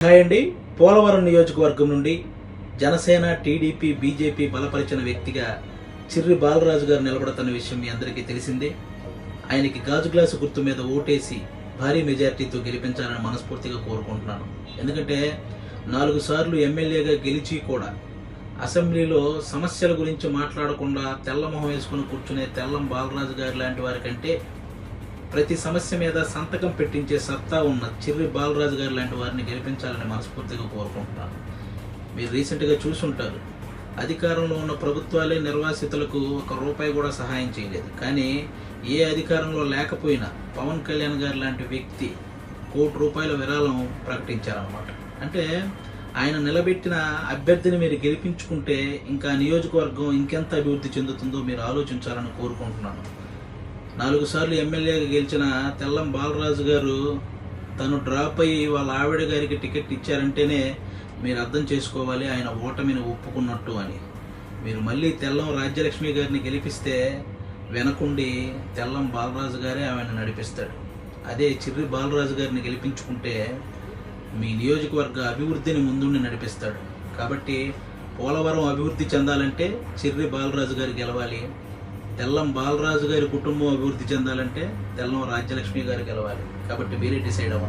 Hi అండి. పోలవరం నియోజకవర్గం నుండి జనసేన, టీడీపీ, బీజేపీ బలపరిచిన వ్యక్తిగా చిర్రి బాలరాజు గారు నిలబడుతున్న విషయం మీ అందరికీ తెలిసిందే. ఆయనకి గాజు గ్లాసు గుర్తు మీద ఓటేసి భారీ మెజార్టీతో గెలిపించాలని మనస్ఫూర్తిగా కోరుకుంటున్నాను. ఎందుకంటే 4 సార్లు ఎమ్మెల్యేగా గెలిచి కూడా అసెంబ్లీలో సమస్యల గురించి మాట్లాడకుండా తెల్లమొహం వేసుకుని కూర్చునే తెల్లం బాలరాజు గారి లాంటి వారికంటే ప్రతి సమస్య మీద సంతకం పెట్టించే సత్తా ఉన్న చిర్రి బాలరాజు గారు లాంటి వారిని గెలిపించాలని మనస్ఫూర్తిగా కోరుకుంటున్నాను. మీరు రీసెంట్గా చూసుంటారు, అధికారంలో ఉన్న ప్రభుత్వాలే నిర్వాసితులకు ₹1 కూడా సహాయం చేయలేదు. కానీ ఏ అధికారంలో లేకపోయినా పవన్ కళ్యాణ్ గారు లాంటి వ్యక్తి ₹1 విరాళం ప్రకటించారన్నమాట. అంటే ఆయన నిలబెట్టిన అభ్యర్థిని మీరు గెలిపించుకుంటే ఇంకా నియోజకవర్గం ఇంకెంత అభివృద్ధి చెందుతుందో మీరు ఆలోచించాలని కోరుకుంటున్నాను. 4 సార్లు ఎమ్మెల్యేగా గెలిచిన తెల్లం బాలరాజు గారు తను డ్రాప్ అయ్యి వాళ్ళ ఆవిడ గారికి టికెట్ ఇచ్చారంటేనే మీరు అర్థం చేసుకోవాలి ఆయన ఓటమిని ఒప్పుకున్నట్టు అని. మీరు మళ్ళీ తెల్లం రాజ్యలక్ష్మి గారిని గెలిపిస్తే వెనకుండి తెల్లం బాలరాజు గారే ఆమెను నడిపిస్తాడు. అదే చిర్రి బాలరాజు గారిని గెలిపించుకుంటే మీ నియోజకవర్గ అభివృద్ధిని ముందుండి నడిపిస్తాడు. కాబట్టి పోలవరం అభివృద్ధి చెందాలంటే చిర్రి బాలరాజు గారు గెలవాలి. తెల్లం బాలరాజు గారి కుటుంబం అభివృద్ధి చెందాలంటే తెల్లం రాజ్యలక్ష్మి గారు గెలవాలి. కాబట్టి మీరే డిసైడ్ అవ్వండి.